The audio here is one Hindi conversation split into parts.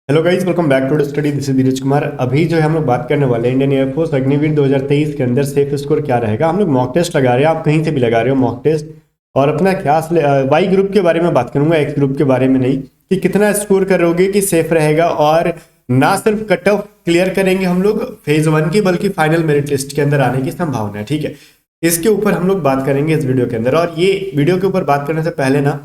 Hello guys, welcome back to study. This is Dheeraj Kumar. अभी जो है हम लोग बात करने वाले हैं इंडियन एयरफोर्स अग्निवीर 2023 के अंदर सेफ स्कोर क्या रहेगा। हम लोग मॉक टेस्ट लगा रहे हैं, आप कहीं से भी लगा रहे हो मॉक टेस्ट। और अपना क्या वाई ग्रुप के बारे में बात करूंगा, एक्स ग्रुप के बारे में नहीं, कि कितना स्कोर करोगे कि सेफ रहेगा। और ना सिर्फ कट ऑफ क्लियर करेंगे हम लोग फेज 1 की, बल्कि फाइनल मेरिट लिस्ट के अंदर आने की संभावना है। ठीक है, इसके ऊपर हम लोग बात करेंगे इस वीडियो के अंदर। और ये वीडियो के ऊपर बात करने से पहले ना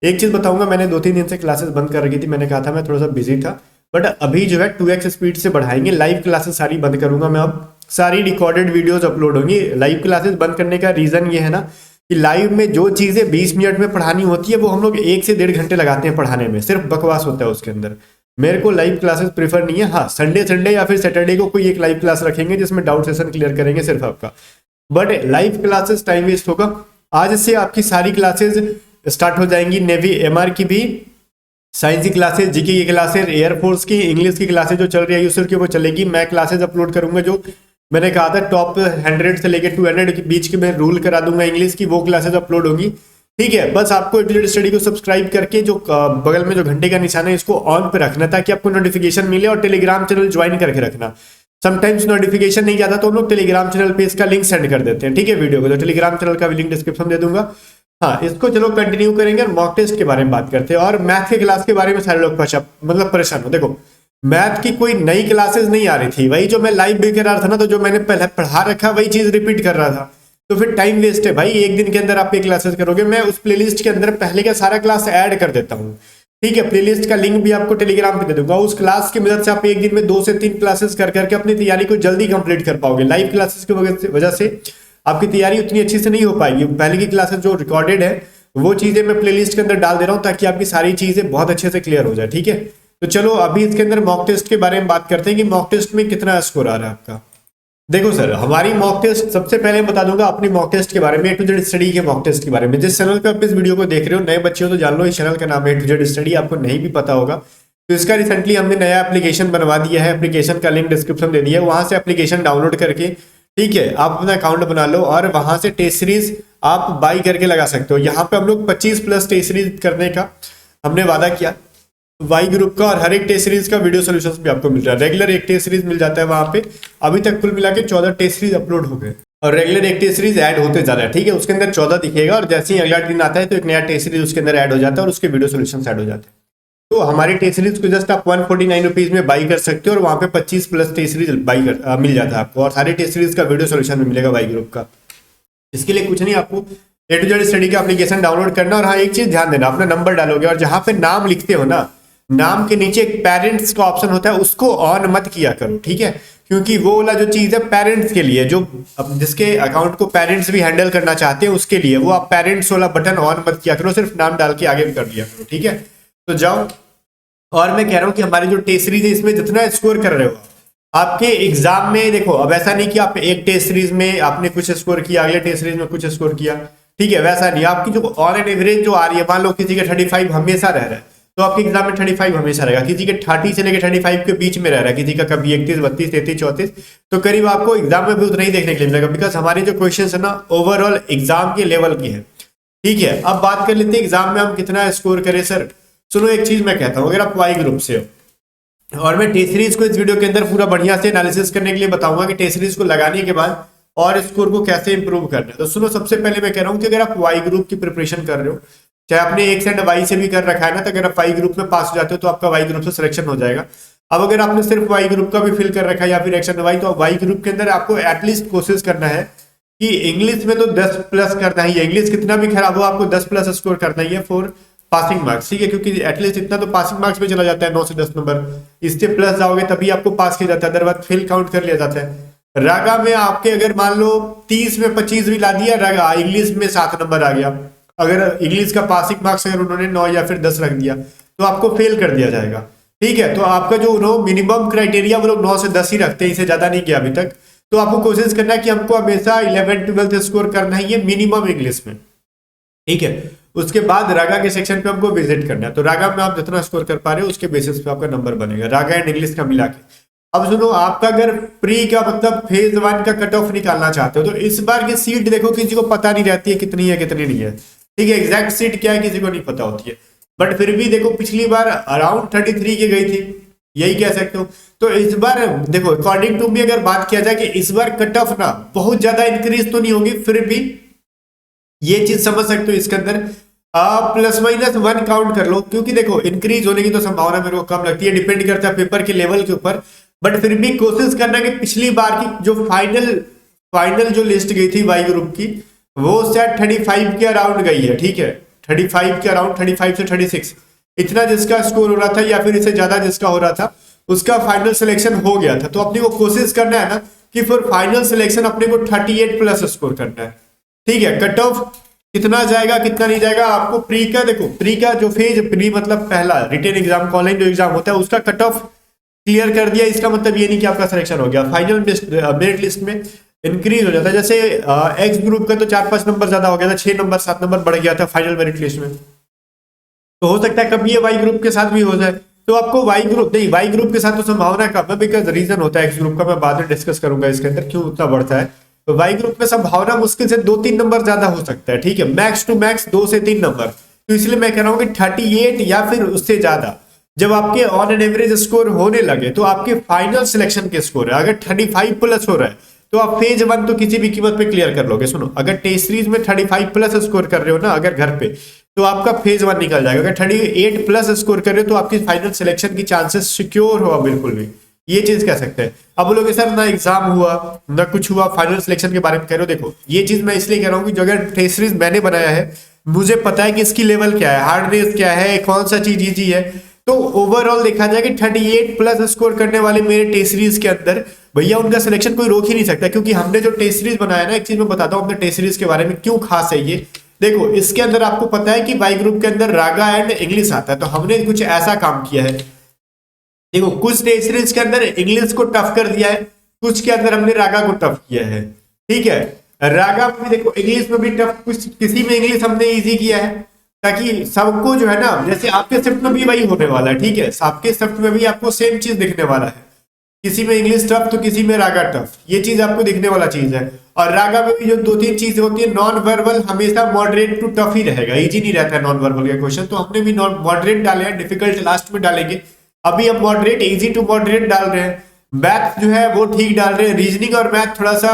एक चीज बताऊंगा, मैंने 2-3 दिन से क्लासेस बंद कर रखी थी। मैंने कहा था मैं थोड़ा सा बिजी था, बट अभी जो है 2x स्पीड से बढ़ाएंगे। लाइव क्लासेस सारी बंद करूंगा मैं, अब सारी रिकॉर्डेड वीडियोस अपलोड होंगी। लाइव क्लासेस बंद करने का रीजन ये है ना कि लाइव में जो चीजें 20 मिनट में पढ़ानी होती है वो हम लोग 1 से 1.5 घंटे लगाते हैं पढ़ाने में, सिर्फ बकवास होता है उसके अंदर। मेरे को लाइव क्लासेस प्रीफर नहीं है। हाँ, संडे या फिर सैटरडे को कोई एक लाइव क्लास रखेंगे जिसमें डाउट सेशन क्लियर करेंगे सिर्फ आपका, but live classes time waste होगा। आज से आपकी सारी क्लासेस स्टार्ट हो जाएंगी, नेवी एमआर की भी, साइंस की क्लासेस, जीके की क्लासेस, एयरफोर्स की, इंग्लिश की क्लासेस जो चल रही है यूसर की वो चलेगी। मैं क्लासेस अपलोड करूंगा जो मैंने कहा था टॉप 100 से लेकर 200 के बीच की मैं रूल करा दूंगा इंग्लिश की, वो क्लासेस अपलोड होगी। ठीक है, बस आपको एटूजेड स्टडी को सब्सक्राइब करके जो बगल में जो घंटे का निशान है इसको ऑन पे रखना ताकि आपको नोटिफिकेशन मिले, और टेलीग्राम चैनल ज्वाइन करके रखना। समटाइम्स नोटिफिकेशन नहीं जाता तो हम लोग टेलीग्राम चैनल पे इसका लिंक सेंड कर देते हैं। ठीक है, वीडियो को तो टेलीग्राम चैनल का भी लिंक डिस्क्रिप्शन दे दूंगा। हाँ, इसको चलो कंटिन्यू करेंगे और मॉक टेस्ट के बारे में बात करते हैं। और मैथ के क्लास के बारे में सारे लोग परेशान हो। देखो, मैथ की कोई नई क्लासेस नहीं आ रही थी, वही जो मैं लाइव भी कर रहा था ना, तो जो मैंने पहले पढ़ा रखा वही चीज रिपीट कर रहा था, तो फिर टाइम वेस्ट है भाई। एक दिन के अंदर आप ये क्लासेस करोगे, मैं उस प्लेलिस्ट के अंदर पहले का सारा क्लास ऐड कर देता हूँ। ठीक है, प्लेलिस्ट का लिंक भी आपको टेलीग्राम पे दे दूंगा। उस क्लास की मदद से आप एक दिन में 2 से 3 क्लासेस कर करके अपनी तैयारी को जल्दी कंप्लीट कर पाओगे। लाइव क्लासेस की वजह से आपकी तैयारी उतनी अच्छी से नहीं हो पाएगी। पहले की क्लासेस जो रिकॉर्डेड है वो चीजें मैं प्लेलिस्ट के अंदर डाल दे रहा हूं ताकि आपकी सारी चीजें बहुत अच्छे से क्लियर हो जाए। ठीक है, तो चलो अभी इसके अंदर मॉक टेस्ट के बारे में बात करते हैं कि मॉक टेस्ट में कितना स्कोर आ रहा है आपका। देखो सर, हमारी मॉक टेस्ट, सबसे पहले बता दूंगा अपनी मॉक टेस्ट के बारे में, A to Z स्टडी के मॉक टेस्ट के बारे में। जिस चैनल पे आप इस वीडियो को देख रहे हो, नए बच्चे हो तो जान लो, इस चैनल का नाम है A to Z स्टडी। आपको नहीं भी पता होगा तो इसका रिसेंटली हमने नया एप्लीकेशन बनवा दिया है। एप्लीकेशन का लिंक डिस्क्रिप्शन दे दिया है, वहां से एप्लीकेशन डाउनलोड करके, ठीक है, आप अपना अकाउंट बना लो और वहां से टेस्ट सीरीज आप बाई करके लगा सकते हो। यहाँ पे हम लोग 25 प्लस टेस्ट सीरीज करने का हमने वादा किया वाई ग्रुप का, और हर एक टेस्ट सीरीज का वीडियो सोल्यूशन भी आपको मिल रहा है। रेगुलर एक टेस्ट सीरीज मिल जाता है वहां पे। अभी तक कुल मिला के 14 टेस्ट सीरीज अपलोड हो गए और रेगुलर एक टेस्ट सीरीज ऐड होते जा रहा है। ठीक है, उसके अंदर 14 दिखेगा और जैसे ही अगला दिन आता है तो एक नया टेस्ट सीरीज उसके अंदर ऐड हो जाता है और उसके वीडियो सोल्यूशन ऐड हो जाते हैं। तो हमारी टेस्ट सीरीज को जस्ट आप 149 रुपीज में बाई कर सकते हो और वहां पे 25 प्लस टेस्ट सीरीज मिल जाता है आपको, और सारी टेस्ट सीरीज का वीडियो सोल्यूशन भी मिलेगा वाई ग्रुप का। इसके लिए कुछ नहीं, आपको A to Z स्टडी का एप्लीकेशन डाउनलोड करना। और हाँ, एक चीज ध्यान देना, अपना नंबर डालोगे और जहां पे नाम लिखते हो ना, नाम के नीचे एक पेरेंट्स का ऑप्शन होता है, उसको ऑन मत किया करो। ठीक है, क्योंकि वो वाला जो चीज है पेरेंट्स के लिए, जो जिसके अकाउंट को पेरेंट्स भी हैंडल करना चाहते हैं उसके लिए, वो आप पेरेंट्स वाला बटन ऑन मत किया करो, सिर्फ नाम डाल के आगे भी कर दिया करो। ठीक है, तो जाओ। और मैं कह रहा हूं कि हमारी जो टेस्ट सीरीज है इसमें जितना स्कोर कर रहे हो आपके एग्जाम में, देखो अब ऐसा नहीं कि आप एक टेस्ट सीरीज में आपने कुछ स्कोर किया, अगले टेस्ट सीरीज में कुछ स्कोर किया। ठीक है, वैसा नहीं। आपकी जो ऑन एन एवरेज जो आ रही है, मान लो किसी का 35 हमेशा रह रहा है तो आपके एग्जाम में 35 हमेशा रहेगा। किसी के 30 से लेकर 35 के बीच में रह रहा है, किसी का कभी 31, 32, 33, 34, तो करीब आपको एग्जाम में भी उतना ही देखने के लिए मिलेगा, बिकॉज हमारी जो क्वेश्चन है ना ओवरऑल एग्जाम के लेवल की है। ठीक है, अब बात कर लेते हैं एग्जाम में हम कितना स्कोर करें। सर सुनो, एक चीज मैं कहता हूं, अगर आप वाई ग्रुप से हो और मैं टेस्ट सीरीज को इस वीडियो के अंदर पूरा बढ़िया से एनालिसिस करने के लिए बताऊंगा कि टेस्ट सीरीज को लगाने के बाद और स्कोर को कैसे इंप्रूव करना है, तो सुनो, सबसे पहले मैं कह रहा हूं कि अगर आप वाई ग्रुप की प्रिपरेशन कर रहे हो, चाहे आपने एक सेंड वाई से भी कर रखा है ना, तो अगर आप वाई ग्रुप में पास हो जाते हो तो आपका वाई ग्रुप से सिलेक्शन हो जाएगा। अब अगर आपने सिर्फ वाई ग्रुप का भी फिल कर रखा है या फिर एक्शन वाई, तो वाई ग्रुप के अंदर आपको एटलीस्ट कोशिश करना है कि इंग्लिश में तो 10 प्लस करना ही है। इंग्लिश कितना भी खराब हो आपको 10 प्लस स्कोर करना ही है फॉर पासिंग मार्क्स। ठीक है, क्योंकि एटलीस्ट इतना तो पासिंग मार्क्स में चला जाता है, 9 से 10 नंबर। इससे प्लस जाओगे तभी आपको पास किया जाता है, अदरवाइज फेल काउंट कर लिया जाता है। रागा में आपके अगर मान लो 30 में 25 भी ला दिया रागा, इंग्लिश में 7 नंबर आ गया, अगर इंग्लिश का पासिंग मार्क्स अगर उन्होंने 9 या फिर 10 रख दिया तो आपको फेल कर दिया जाएगा। ठीक है, तो आपका जो मिनिमम क्राइटेरिया वो लोग 9 से 10 ही रखते हैं, इससे ज्यादा नहीं किया अभी तक। तो आपको कोशिश करना है कि हमको हमेशा 11, 12 स्कोर करना ही है मिनिमम इंग्लिश में। ठीक है, उसके बाद रागा के सेक्शन पे हमको विजिट करना है, तो रागा में आप जितना स्कोर कर पा रहे हो उसके बेसिस पे आपका नंबर बनेगा, रागा एंड इंग्लिश का मिला के। अब सुनो, आपका अगर प्री का मतलब फेज 1 का कट ऑफ निकालना चाहते हो तो इस बार की सीट देखो, किसी को पता नहीं रहती है कितनी नहीं है। ठीक है, एग्जैक्ट सीट क्या है किसी को नहीं पता होती है, बट फिर भी देखो पिछली बार अराउंड 33 की गई थी, यही कह सकते हो। तो इस बार देखो अकॉर्डिंग टू मी अगर बात किया जाए कि इस बार कट ऑफ ना बहुत ज्यादा इंक्रीज तो नहीं होगी, फिर भी ये चीज समझ सकते हो इसके अंदर प्लस माइनस 1 काउंट कर लो, क्योंकि देखो इंक्रीज होने की तो संभावना मेरे को कम लगती है, डिपेंड करता है पेपर के लेवल के ऊपर। बट फिर भी कोशिश करना कि पिछली बार की जो फाइनल जो लिस्ट गई थी वाई ग्रुप की, वो शायद 35 के अराउंड गई है, ठीक है 35 के अराउंड, 35 से 36 इतना जिसका स्कोर हो रहा था या फिर इससे ज्यादा जिसका हो रहा था उसका फाइनल सिलेक्शन हो गया था। तो अपने को कोशिश करना है ना कि फिर फाइनल सिलेक्शन अपने को 38 प्लस स्कोर करना है, ठीक है। कट ऑफ कितना जाएगा कितना नहीं जाएगा आपको प्री का, देखो प्री का जो फेज, प्री मतलब पहला रिटेन एग्जाम ऑनलाइन जो एग्जाम होता है उसका कट ऑफ क्लियर कर दिया, इसका मतलब ये नहीं कि आपका सिलेक्शन हो गया। फाइनल मेरिट लिस्ट में इंक्रीज हो जाता है, जैसे एक्स ग्रुप का तो 4-5 नंबर ज्यादा हो गया था, 6 नंबर 7 नंबर बढ़ गया था फाइनल मेरिट लिस्ट में। तो हो सकता है कभी ये वाई ग्रुप के साथ भी हो जाए। तो आपको वाई ग्रुप के साथ तो संभावना कम है, बिकॉज रीजन होता है एक्स ग्रुप का, मैं बाद में डिस्कस करूंगा इसके अंदर क्यों उतना बढ़ता है। तो वाई ग्रुप में संभावना मुश्किल से 2-3 नंबर ज्यादा हो सकता है, ठीक है, मैक्स टू मैक्स 2 से 3 नंबर। तो इसलिए मैं कह रहा हूं कि 38 या फिर उससे ज्यादा जब आपके ऑन एन एवरेज स्कोर होने लगे तो आपके फाइनल सिलेक्शन के स्कोर है, अगर 35 प्लस हो रहा है तो आप फेज 1 तो किसी भी कीमत पे क्लियर कर लोगे। सुनो, अगर टेस्ट सीरीज में 35 प्लस स्कोर कर रहे हो ना अगर घर पे, तो आपका फेज 1 निकल जाएगा। अगर 38 प्लस स्कोर कर रहे हो तो आपकी फाइनल सिलेक्शन की चांसेस सिक्योर हुआ बिल्कुल भी, ये चीज कह सकते हैं। अब बोलोगे सर ना एग्जाम हुआ ना कुछ हुआ, फाइनल सिलेक्शन के बारे में कह रहे हो, देखो ये चीज मैं इसलिए कह रहा हूँ कि जो अगर टेस्ट सीरीज मैंने बनाया है मुझे पता है कि इसकी लेवल क्या है, हार्डनेस क्या है, कौन सा चीज इजी है। तो ओवरऑल देखा जाए कि 38 प्लस स्कोर करने वाले मेरे टेस्ट सीरीज के अंदर भैया उनका सिलेक्शन कोई रोक ही नहीं सकता, क्योंकि हमने जो टेस्ट सीरीज बनाया ना, एक चीज मैं बताता हूँ अपने टेस्ट सीरीज के बारे में क्यों खास है ये। देखो इसके अंदर आपको पता है कि वाई ग्रुप के अंदर रागा एंड इंग्लिश आता है, तो हमने कुछ ऐसा काम किया है। देखो कुछ टेस्ट सीरीज के अंदर इंग्लिश को टफ कर दिया है, कुछ के अंदर हमने रागा को टफ किया है, ठीक है। रागा में भी देखो इंग्लिश में भी टफ, कुछ किसी में इंग्लिश हमने इजी किया है, ताकि सबको जो है ना, जैसे आपके शिफ्ट में भी वही होने वाला है, ठीक है, आपके शिफ्ट में भी आपको सेम चीज दिखने वाला है, किसी में इंग्लिश टफ तो किसी में रागा टफ, ये चीज आपको दिखने वाला चीज है। और रागा में भी जो 2-3 चीजें होती है, नॉन वर्बल हमेशा मॉडरेट टू टफ ही रहेगा, इजी नहीं रहता है नॉन वर्बल का क्वेश्चन, तो हमने भी नॉन मॉडरेट डाले हैं, डिफिकल्ट लास्ट में डालेंगे। अभी हम मॉडरेट इजी टू मॉडरेट डाल रहे हैं, मैथ जो है वो ठीक डाल रहे हैं, रीजनिंग और मैथ थोड़ा सा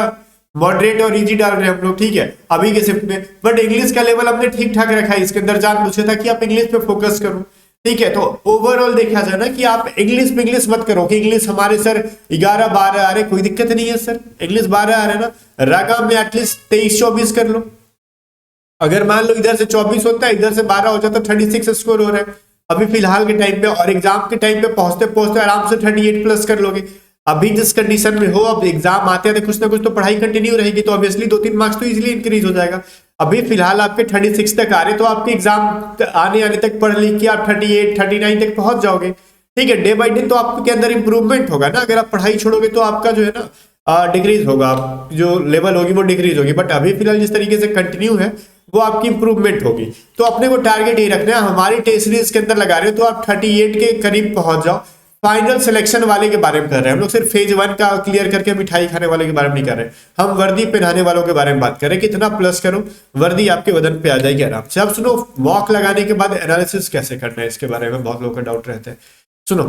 मॉडरेट और इजी डाल रहे हैं हम लोग, ठीक है अभी के शिफ्ट में। बट इंग्लिश का लेवल हमने ठीक ठाक रखा है इसके अंदर, जान पूछे था कि आप इंग्लिश पे फोकस करो, ठीक है। तो ओवरऑल देखा जाए ना कि आप इंग्लिश में इंग्लिश मत करो कि इंग्लिश हमारे सर 11-12 आ रहे, कोई दिक्कत नहीं है सर, इंग्लिश 12 आ रहे ना, रागा में एटलीस्ट 23-24 कर लो। अगर मान लो इधर से 24 होता है इधर से 12 हो जाता है, 36 स्कोर हो रहा है अभी फिलहाल के टाइम पे, और एग्जाम के टाइम पे पहुंचते पहुंचते आराम से 38 प्लस कर लोगे। अभी जिस कंडीशन में हो, अब एग्जाम आते हैं तो कुछ ना कुछ तो पढ़ाई कंटिन्यू रहेगी, तो ऑब्वियसली 2-3 मार्क्स तो इजीली इंक्रीज हो जाएगा। अभी फिलहाल आपके 36 तक आ रहे, तो आपके एग्जाम आने तक पढ़ लिख के आप 38-39 तक पहुंच जाओगे, ठीक है। डे बाई डे तो आपके अंदर इंप्रूवमेंट होगा ना, अगर आप पढ़ाई छोड़ोगे तो आपका जो है ना डिक्रीज होगा, जो लेवल होगी वो डिक्रीज होगी। बट अभी फिलहाल जिस तरीके से कंटिन्यू है वो आपकी इंप्रूवमेंट होगी। तो अपने को टारगेट ये रखना है, हमारी टेस्ट सीरीज के अंदर लगा रहे हो तो आप 38 के करीब पहुंच जाओ। फाइनल सिलेक्शन वाले के बारे में कर रहे हैं हम लोग, सिर्फ फेज 1 का क्लियर करके मिठाई खाने वाले के बारे में नहीं कर रहे, हम वर्दी पहनाने वालों के बारे में बात कर रहे हैं। कितना प्लस करो वर्दी आपके बदन पे आ जाएगी आराम से। अब सुनो, मॉक लगाने के बाद एनालिसिस कैसे करना है इसके बारे में बहुत लोगों का डाउट रहता है। सुनो,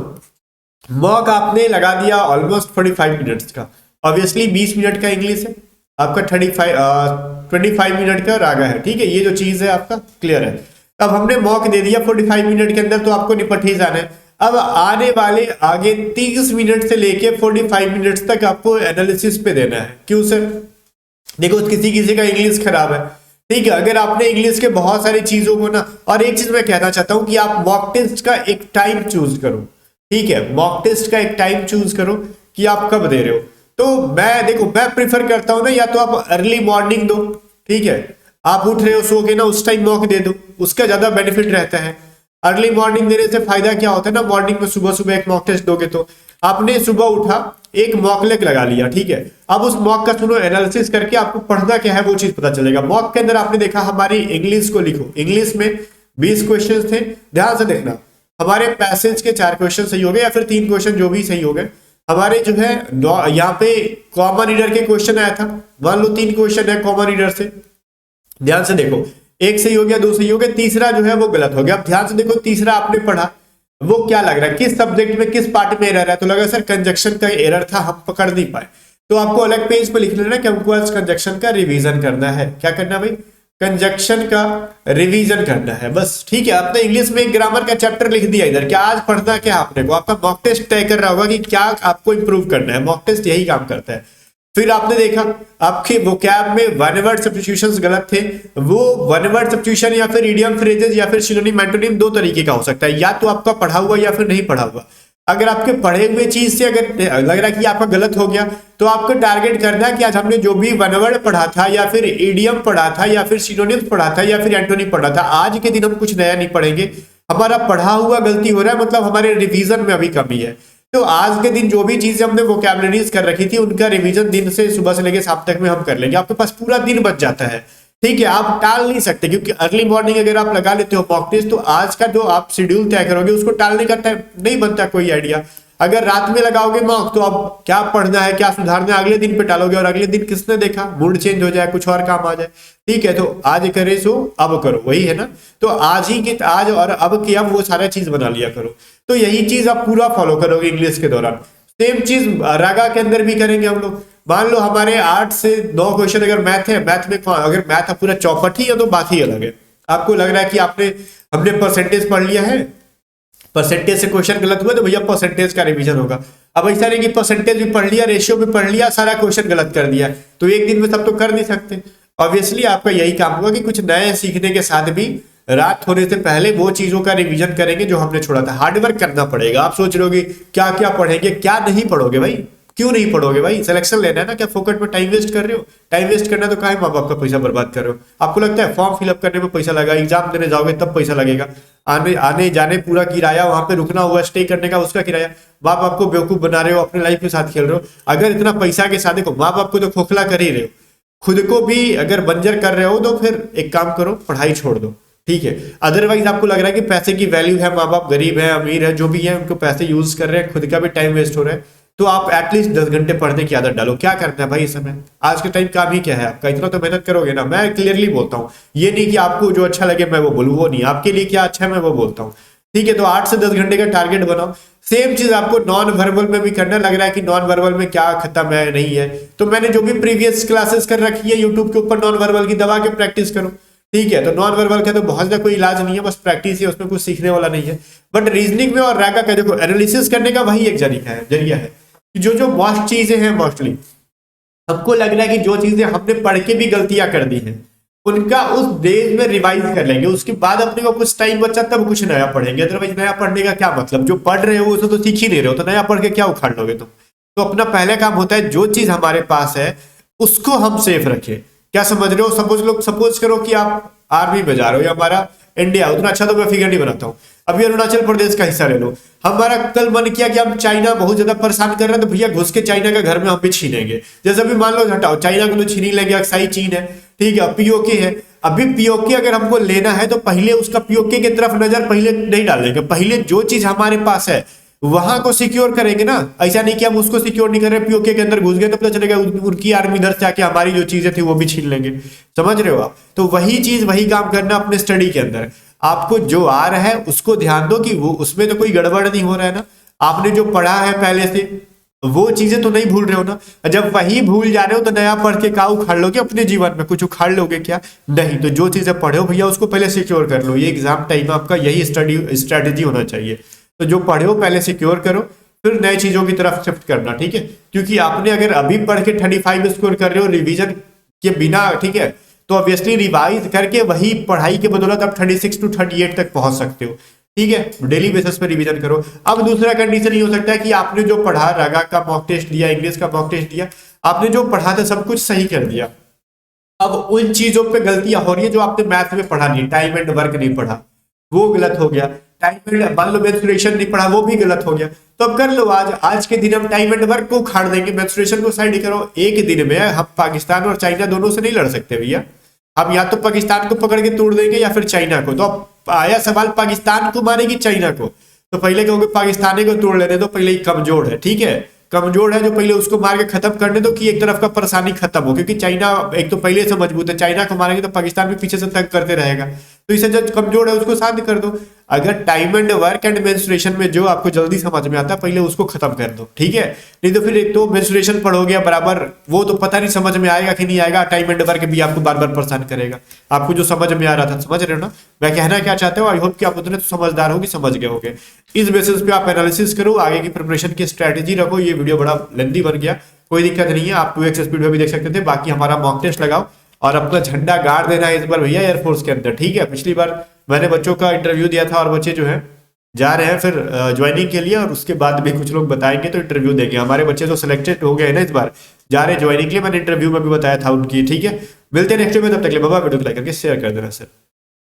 मॉक आपने लगा दिया ऑलमोस्ट 45 मिनट्स का, ऑब्वियसली 20 मिनट का इंग्लिश है आपका, 25 मिनट का रागा है, ठीक है, ये जो चीज है आपका क्लियर है। अब हमने मॉक दे दिया 45 मिनट के अंदर, तो आपको निपट ही जाना है। अब आने वाले आगे 30 मिनट से लेके 45 मिनट तक आपको एनालिसिस पे देना है। क्यों सर? देखो किसी किसी का इंग्लिश खराब है, ठीक है, अगर आपने इंग्लिश के बहुत सारी चीजों को ना, और एक चीज मैं कहना चाहता हूं कि आप मॉक टेस्ट का एक टाइम चूज करो, ठीक है, मॉक टेस्ट का एक टाइम चूज करो कि आप कब दे रहे हो। तो मैं प्रिफर करता हूं ना, या तो आप अर्ली मॉर्निंग दो, ठीक है, आप उठ रहे हो सो के ना उस टाइम मॉक दे दो, उसका ज्यादा बेनिफिट रहता है। अर्ली मॉर्निंग देने से फायदा क्या होता है ना, मॉर्निंग में सुबह सुबह एक मॉक टेस्ट दोगे तो आपने सुबह उठा एक मॉक लेग लगा लिया, ठीक है, अब उस मॉक का सुनो एनालिसिस करके आपको पढ़ना क्या है वो चीज पता चलेगा। मॉक के अंदर आपने देखा हमारी इंग्लिश को लिखो, इंग्लिश में 20 क्वेश्चन थे, ध्यान से देखना, हमारे पैसेज के 4 क्वेश्चन सही हो गए या फिर 3 क्वेश्चन जो भी सही हो गए। हमारे जो है यहाँ पे कॉमन रीडर के क्वेश्चन आया था, मान लो 3 क्वेश्चन है कॉमन रीडर से, ध्यान से देखो, एक सही हो गया, 2 सही हो गया, तीसरा जो है वो गलत हो गया। अब ध्यान से देखो, तीसरा आपने पढ़ा, वो क्या लग रहा है, किस सब्जेक्ट में किस पार्ट में एरर है, तो लगा सर कंजक्शन का एरर था, हम पकड़ नहीं पाए। तो आपको अलग पेज पे लिख लेना कि हमको आज कंजक्शन का रिवीजन करना है। क्या करना भाई, कंजक्शन का रिवीजन करना है, बस ठीक है। आपने इंग्लिश में एक ग्रामर का चैप्टर लिख दिया इधर, क्या आज पढ़ना क्या आपने को, आपका मॉक टेस्ट तय कर रहा होगा कि क्या आपको इंप्रूव करना है। मॉक टेस्ट यही काम करता है। फिर आपने देखा आपके वोकैब में वन वर्ड सब्स्टिट्यूशंस गलत थे। वो वन वर्ड सब्स्टिट्यूशन या फिर इडियम फ्रेजेस या फिर सिनोनिम एंटोनिम दो तरीके का हो सकता है, या तो आपका पढ़ा हुआ या फिर नहीं पढ़ा हुआ। अगर आपके पढ़े हुए चीज से अगर लग रहा है कि आपका गलत हो गया, तो आपको टारगेट करना है कि आज हमने जो भी वन वर्ड पढ़ा था या फिर इडियम पढ़ा था या फिर सिनोनिम्स पढ़ा था या फिर एंटोनिम पढ़ा था, आज के दिन हम कुछ नया नहीं पढ़ेंगे। हमारा पढ़ा हुआ गलती हो रहा है, मतलब हमारे रिवीजन में अभी कमी है। तो आज के दिन जो भी चीजें हमने वोकैबुलरीज कर रखी थी उनका रिवीजन दिन से सुबह से लेकर शाम तक में हम कर लेंगे। आपके पास पूरा दिन बच जाता है, ठीक है। आप टाल नहीं सकते, क्योंकि अर्ली मॉर्निंग अगर आप लगा लेते हो मॉक टेस्ट, तो आज का जो आप शेड्यूल तय करोगे उसको टालने का टाइम नहीं बनता कोई आइडिया। अगर रात में लगाओगे मॉक, तो अब क्या पढ़ना है क्या सुधारना है अगले दिन पे टालोगे, और अगले दिन किसने देखा, मूड चेंज हो जाए, कुछ और काम आ जाए, ठीक है। तो आज करे सो अब करो, वही है ना। तो आज ही के आज और अब की अब वो सारा चीज बना लिया करो। तो यही चीज आप पूरा फॉलो करोगे इंग्लिश के दौरान। सेम चीज रागा के अंदर भी करेंगे हम लोग। मान लो हमारे 8 से 9 क्वेश्चन अगर मैथ है, मैथ में अगर मैथ पूरा चौपट ही है तो बात ही अलग है। आपको लग रहा है कि हमने परसेंटेज पढ़ लिया है, परसेंटेज से क्वेश्चन गलत हुआ तो भैया परसेंटेज का रिवीजन होगा। अब ऐसा नहीं कि परसेंटेज भी पढ़ लिया, रेशियो भी पढ़ लिया, सारा क्वेश्चन गलत कर दिया, तो एक दिन में सब तो कर नहीं सकते। ऑब्वियसली आपका यही काम होगा कि कुछ नए सीखने के साथ भी रात होने से पहले वो चीजों का रिवीजन करेंगे जो हमने छोड़ा था। हार्डवर्क करना पड़ेगा। आप सोच रहे हो क्या क्या पढ़ेंगे, क्या नहीं पढ़ोगे भाई, क्यों नहीं पढ़ोगे भाई, सिलेक्शन लेना है ना, क्या फोकट में टाइम वेस्ट कर रहे हो। टाइम वेस्ट करना तो काहे माँ बाप का पैसा बर्बाद कर रहे हो। आपको लगता है फॉर्म फिलअप करने में पैसा लगा, एग्जाम देने जाओगे तब पैसा लगेगा, आने आने जाने पूरा किराया, वहां पे रुकना हुआ स्टे करने का उसका किराया, माँ बाप को बेवकूफ बना रहे हो, अपने लाइफ के साथ खेल रहे हो। अगर इतना पैसा के साथ देखो, माँ बाप को तो खोखला कर ही रहे हो, खुद को भी अगर बंजर कर रहे हो, तो फिर एक काम करो, पढ़ाई छोड़ दो, ठीक है। अदरवाइज आपको लग रहा है कि पैसे की वैल्यू है, माँ बाप गरीब है अमीर है जो भी है उनको पैसे यूज कर रहे हैं, खुद का भी टाइम वेस्ट हो रहा है, तो आप एटलीस्ट 10 घंटे पढ़ने की आदत डालो। क्या करना है भाई इस समय, आज के टाइम काम ही क्या है आपका, इतना तो मेहनत करोगे ना। मैं क्लियरली बोलता हूँ, ये नहीं कि आपको जो अच्छा लगे मैं वो बोलूँ, वो नहीं, आपके लिए क्या अच्छा है मैं वो बोलता हूँ, ठीक है। तो 8 से 10 घंटे का टारगेट बनाओ। सेम चीज आपको नॉन वर्बल में भी करना। लग रहा है कि नॉन वर्बल में क्या खत्म है नहीं है, तो मैंने जो भी प्रीवियस क्लासेस कर रखी है यूट्यूब के ऊपर, नॉन वर्बल की दबा के प्रैक्टिस करो, ठीक है। तो नॉन वर्बल का तो बहुत ज्यादा कोई इलाज नहीं है, बस प्रैक्टिस है, उसमें कुछ सीखने वाला नहीं है। बट रीजनिंग में और रागा का देखो एनालिसिस करने का वही एक जरिया है। जो मोस्ट चीजें हैं, मोस्टली हमको लग रहा है कि जो चीजें हमने पढ़ के भी गलतियां कर दी हैं उनका उस डेज में रिवाइज कर लेंगे, उसके बाद अपने को कुछ टाइम बचा तब कुछ नया पढ़ेंगे। अदरवाइज नया पढ़ने का क्या मतलब, जो पढ़ रहे हो उसे तो सीख ही नहीं रहे हो, तो नया पढ़ के क्या उखाड़ लोगे तुम। तो अपना पहला काम होता है जो चीज हमारे पास है उसको हम सेफ रखें। क्या समझ रहे हो, सपोज करो कि आप आर्मी में जा रहे हो या हमारा इंडिया, उतना अच्छा तो मैं फिगर नहीं बनाता हूँ। अभी अरुणाचल प्रदेश का हिस्सा ले लो, हमारा कल मन किया कि हम चाइना बहुत ज्यादा परेशान कर रहे हैं, तो भैया घुस के चाइना का घर में हम भी छीनेंगे। जैसे अभी मान लो हटाओ चाइना को तो छीन ही लेंगे, अक्साई चीन है, ठीक है, पीओके है। अभी पीओके अगर हमको लेना है तो पहले उसका पीओके की तरफ नजर पहले नहीं डालेंगे, पहले जो चीज हमारे पास है वहां को सिक्योर करेंगे ना। ऐसा नहीं कि हम उसको सिक्योर नहीं कर रहे, पीओके के अंदर घुस गए तो पता चलेगा उनकी आर्मी इधर से आके हमारी जो चीजें थी वो भी छीन लेंगे। समझ रहे हो आप, तो वही चीज वही काम करना अपने स्टडी के अंदर। आपको जो आ रहा है उसको ध्यान दो कि वो उसमें तो कोई गड़बड़ नहीं हो रहा है ना, आपने जो पढ़ा है पहले से वो चीजें तो नहीं भूल रहे हो ना। जब वही भूल जा रहे हो तो नया पढ़ के क्या उखाड़ लोगे अपने जीवन में, कुछ उखाड़ लोगे क्या, नहीं। तो जो चीजें पढ़े हो भैया उसको पहले सिक्योर कर लो। ये एग्जाम टाइम आपका यही स्ट्रेटेजी होना चाहिए। तो जो पढ़े हो पहले सिक्योर करो, फिर नई चीजों की तरफ शिफ्ट करना, ठीक है। क्योंकि आपने अगर अभी पढ़ के 35 स्कोर कर रहे हो रिवीजन के बिना, ठीक है, तो ऑब्वियसली रिवाइज करके वही पढ़ाई के बदौलत आप 36 to 38 तक पहुंच सकते हो, ठीक है। डेली बेसिस पे रिवीजन करो। अब दूसरा कंडीशन ये हो सकता है कि आपने जो पढ़ा, रागा का मॉक टेस्ट दिया, इंग्लिश का मॉक टेस्ट दिया, आपने जो पढ़ा था सब कुछ सही कर दिया, अब उन चीजों पे गलतियां हो रही है जो आपने मैथ में पढ़ा नहीं, टाइम एंड वर्क नहीं पढ़ा, वो गलत हो गया। टाइम एंड मान लो मेंस्ट्रुएशन नहीं पढ़ा, वो भी गलत हो गया। तो अब कर लो, आज के दिन हम टाइम एंड वर्क को उखाड़ देंगे, मेंस्ट्रुएशन को साइड करो। एक दिन में हम पाकिस्तान और चाइना दोनों से नहीं लड़ सकते भैया, हम या तो पाकिस्तान को पकड़ के तोड़ देंगे या फिर चाइना को। तो अब आया सवाल पाकिस्तान को मारेगी चाइना को, तो पहले कहोगे पाकिस्तानी को तोड़ लेने दो, पहले ही कमजोर है, ठीक है, कमजोर है जो पहले उसको मार के खत्म करने दो कि एक तरफ का परेशानी खत्म हो। क्योंकि चाइना एक तो पहले से मजबूत है, चाइना को मारेंगे तो पाकिस्तान भी पीछे से तंग करते रहेगा। तो इसे जो कमजोर है उसको शांत कर दो। अगर time and work and menstruation में जो आपको जल्दी समझ में आता है पहले उसको खत्म कर दो, ठीक है। नहीं तो फिर एक तो मेंस्ट्रुएशन पढ़ोगे बराबर, वो तो पता नहीं समझ में आएगा कि नहीं आएगा, टाइम एंड वर्क भी आपको बार बार परेशान करेगा। आपको जो समझ में आ रहा था, समझ रहे हो ना मैं कहना क्या चाहता हूँ। आई होप कि आप उतने तो समझदार हो कि समझ गए होगे। इस बेसिस पे आप एनालिसिस करो, आगे की प्रिपरेशन की स्ट्रेटेजी रखो। ये वीडियो बड़ा लेंथी बन गया, कोई दिक्कत नहीं है, आप 2x स्पीड में भी देख सकते थे। बाकी हमारा मॉक टेस्ट लगाओ और अपना झंडा गाड़ देना है इस बार भैया एयरफोर्स के अंदर, ठीक है। पिछली बार मैंने बच्चों का इंटरव्यू दिया था और बच्चे जो है जा रहे हैं फिर ज्वाइनिंग के लिए, और उसके बाद भी कुछ लोग बताएंगे तो इंटरव्यू देंगे। हमारे बच्चे तो सिलेक्टेड हो गए हैं ना इस बार, जा रहे हैं ज्वाइनिंग के लिए, मैंने इंटरव्यू में भी बताया था उनकी, ठीक है। मिलते हैं नेक्स्ट में, तब तक के लिए बाय बाय। वीडियो को लाइक करके शेयर कर देना सर।